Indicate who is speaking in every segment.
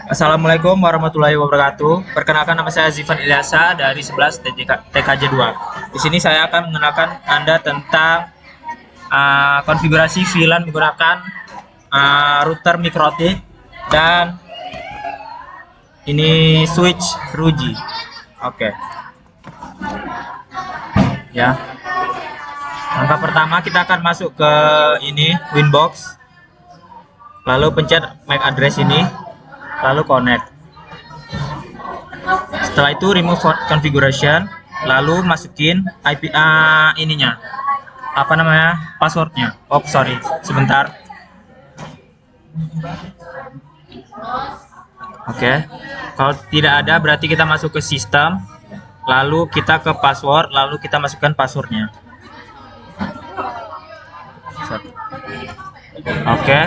Speaker 1: Assalamualaikum warahmatullahi wabarakatuh. Perkenalkan, nama saya Zifan Ilyasa dari 11 TKJ 2. Di sini saya akan mengenalkan Anda tentang konfigurasi VLAN menggunakan router mikrotik dan ini switch RUGI. Oke. Ya. Langkah pertama kita akan masuk ke ini Winbox. Lalu pencet MAC address ini. Lalu connect. Setelah itu remove configuration, lalu masukin IP ininya, apa namanya, passwordnya. Oh sorry, sebentar. Oke. Kalau tidak ada berarti kita masuk ke sistem, lalu kita ke password, lalu kita masukkan passwordnya. Oke.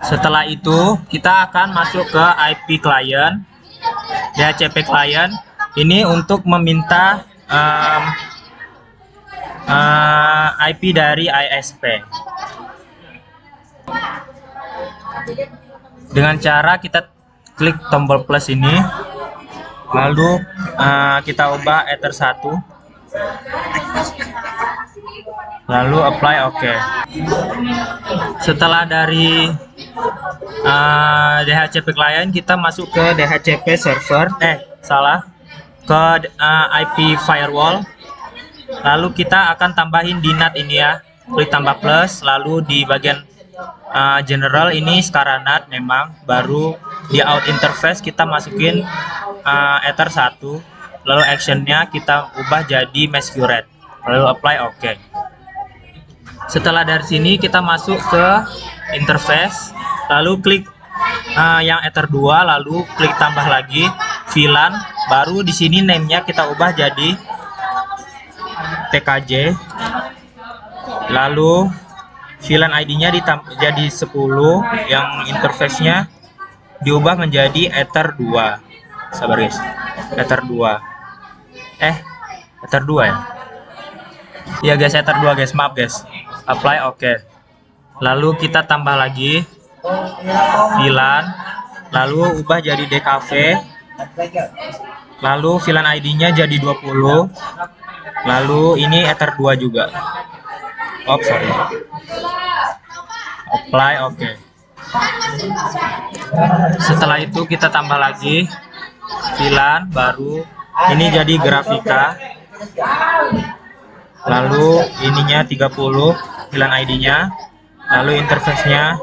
Speaker 1: Setelah itu kita akan masuk ke IP client, DHCP client. Ini untuk meminta IP dari ISP. Dengan cara kita klik tombol plus ini, lalu kita ubah Ether 1, lalu apply OK. Setelah dari DHCP client kita masuk ke DHCP server, ke IP firewall, lalu kita akan tambahin di NAT ini ya, klik tambah plus, lalu di bagian general ini sekarang NAT memang, baru di out interface kita masukin Ether 1, lalu actionnya kita ubah jadi masquerade, lalu apply OK. Setelah dari sini kita masuk ke interface, lalu klik yang Ether 2, lalu klik tambah lagi VLAN, baru di sini name-nya kita ubah jadi TKJ, lalu VLAN ID-nya jadi 10, yang interface-nya diubah menjadi Ether 2. Sabar guys, Ether 2. Ether 2 ya? Iya guys, Ether 2 guys, maaf guys. Apply OK. Lalu kita tambah lagi VLAN, lalu ubah jadi DKV, lalu VLAN ID-nya jadi 20, lalu ini Ether 2 juga. Oh sorry. Apply OK. Setelah itu kita tambah lagi VLAN baru, ini jadi grafika, lalu ininya 30 VLAN ID-nya, lalu interface-nya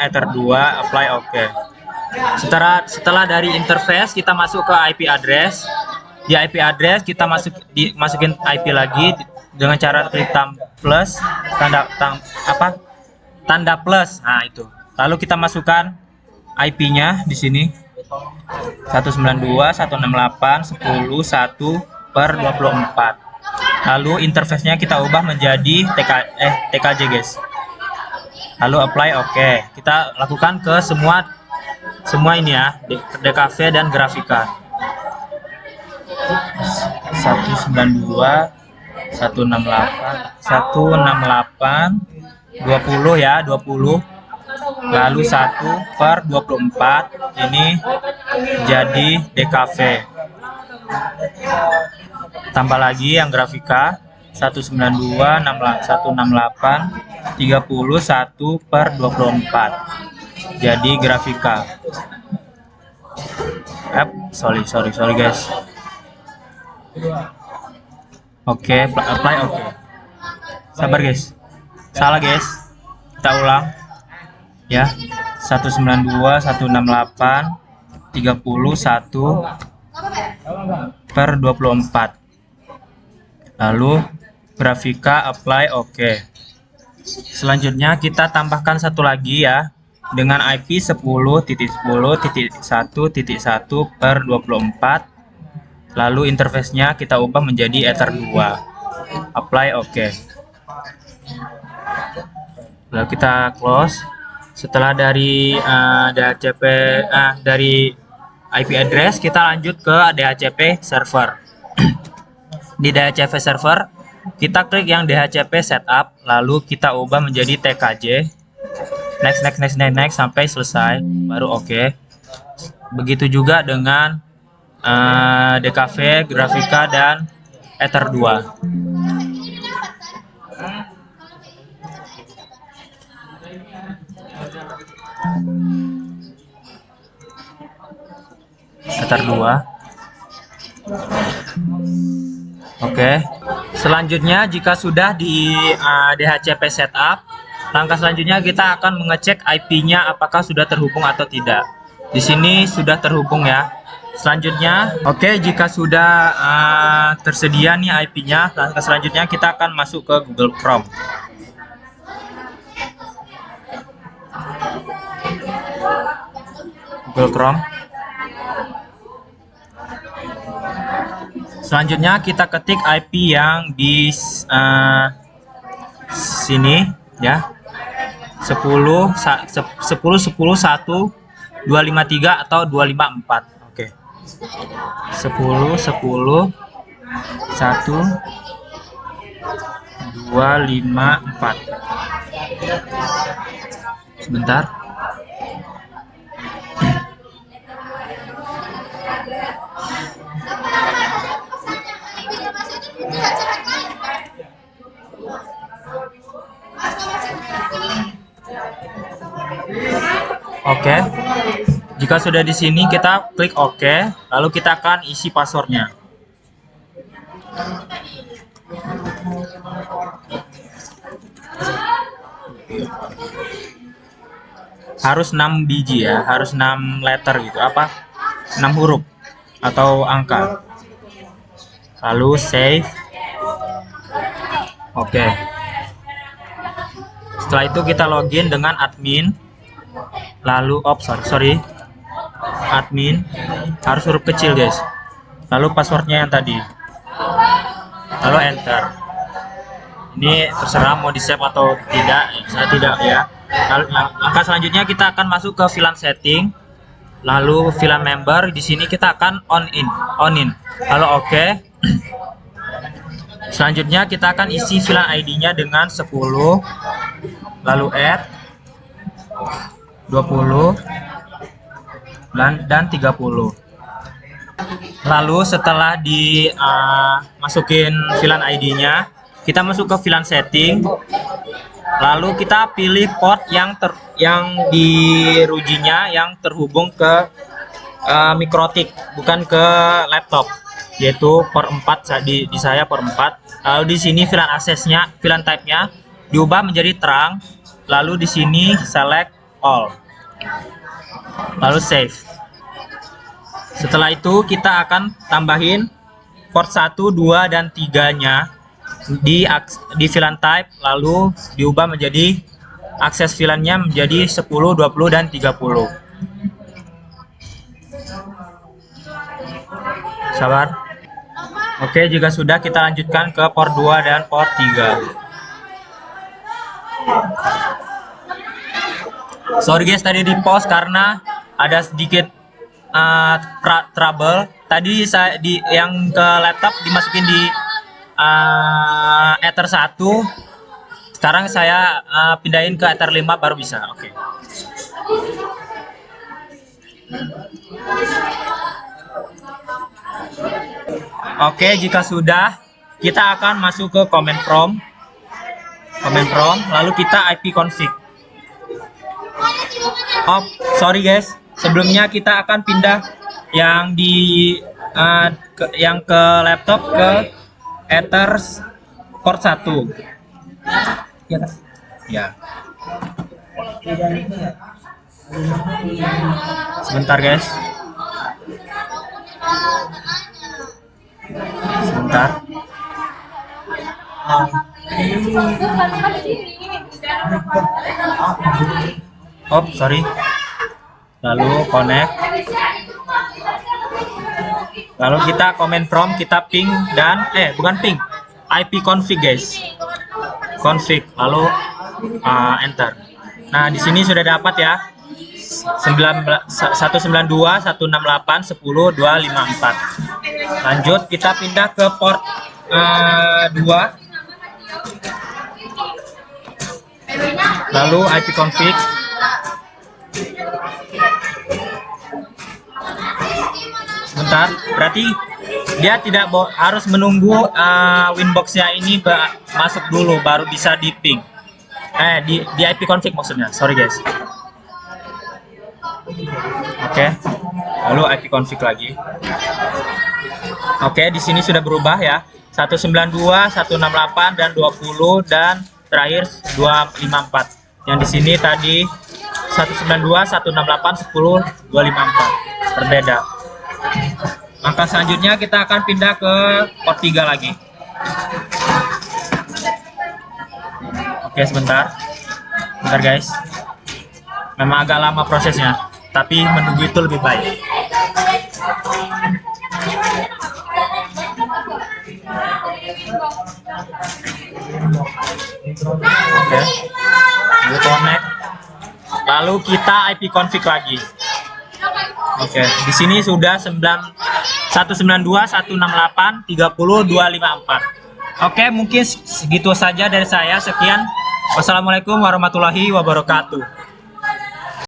Speaker 1: Ether 2, apply OK. Setelah dari interface kita masuk ke IP address. Di IP address kita masukin IP lagi dengan cara klik plus, tanda plus. Nah, itu. Lalu kita masukkan IP-nya di sini. 192.168.10.1/24. Lalu interface-nya kita ubah menjadi TKJ guys. Lalu apply OK. Kita lakukan ke semua ini ya, DKV dan grafika. 192.168.20 ya, 20. Lalu 1/24 ini jadi DKV. Tambah lagi yang grafika 192.168.30.1/24 jadi grafika. Sorry guys. Oke, apply OK. Sabar guys, salah guys, kita ulang ya. 192.168.30.1/24, lalu grafika apply OK. Selanjutnya kita tambahkan satu lagi ya, dengan IP 10.10.1.1/24, lalu interface-nya kita ubah menjadi Ether 2, apply OK. Lalu kita close. Setelah dari dari IP address kita lanjut ke DHCP server. Di DHCP server kita klik yang DHCP setup, lalu kita ubah menjadi TKJ, next sampai selesai, baru oke. Begitu juga dengan DKV, Grafika, dan Ether 2. Ether 2. Oke. Selanjutnya, jika sudah di DHCP setup, langkah selanjutnya kita akan mengecek IP-nya apakah sudah terhubung atau tidak. Di sini sudah terhubung ya. Selanjutnya, oke, jika sudah tersedia nih IP-nya, langkah selanjutnya kita akan masuk ke Google Chrome. Google Chrome. Selanjutnya kita ketik IP yang di sini ya. 10.10.1.253 atau 254. Oke. 10.10.1.254. Sebentar. Oke. Jika sudah di sini kita klik OK, lalu kita akan isi passwordnya. Harus 6 biji ya, harus 6 letter gitu, 6 huruf atau angka. Lalu save. Oke. Setelah itu kita login dengan admin. Lalu admin harus huruf kecil guys. Lalu passwordnya yang tadi. Lalu enter. Ini terserah mau di save atau tidak. Saya tidak ya. Lalu langkah selanjutnya kita akan masuk ke VLAN setting. Lalu VLAN member. Di sini kita akan on in. Lalu oke. Selanjutnya kita akan isi VLAN ID-nya dengan 10. Lalu add 20 dan 30. Lalu setelah dimasukin VLAN ID-nya, kita masuk ke VLAN setting. Lalu kita pilih port yang dirujinya yang terhubung ke mikrotik, bukan ke laptop, yaitu port 4 di saya port 4. Lalu di sini VLAN aksesnya, VLAN type-nya diubah menjadi terang. Lalu di sini select all. Lalu save. Setelah itu kita akan tambahin port 1, 2 dan 3-nya di VLAN type, lalu diubah menjadi akses VLAN-nya menjadi 10, 20 dan 30. Sabar. Oke, jika sudah kita lanjutkan ke port 2 dan port 3. Sorry guys, tadi di pause karena ada sedikit trouble. Tadi saya yang ke laptop dimasukin di Ether 1. Sekarang saya pindahin ke Ether 5 baru bisa. Oke. Oke, jika sudah, kita akan masuk ke command prompt. Lalu kita IP config. Oh, sorry guys. Sebelumnya kita akan pindah yang ke laptop ke Ether port 1. Ya. Sebentar guys. Sebentar. Oh, sorry. Lalu connect. Lalu kita command prompt, kita ping dan bukan ping, IP config guys. Config, lalu enter. Nah, di sini sudah dapat ya. 192.168.10.254. Lanjut, kita pindah ke port 2. Lalu IP config, Sebentar, berarti dia tidak harus menunggu Winbox-nya ini masuk dulu baru bisa di ping. Di IP config maksudnya. Sorry guys. Oke. Lalu IP config lagi. Oke, di sini sudah berubah ya. 192, 168 dan 20 dan terakhir 254. Yang di sini tadi 192, 168, 10, 254. Berbeda. Maka selanjutnya kita akan pindah ke port 3 lagi. Oke, sebentar. Bentar guys. Memang agak lama prosesnya, tapi menunggu itu lebih baik. Oke. Lalu connect. Lalu kita IP config lagi. Oke, di sini sudah 192, 168, 30, 254. Oke, mungkin segitu saja dari saya. Sekian. Wassalamualaikum warahmatullahi wabarakatuh.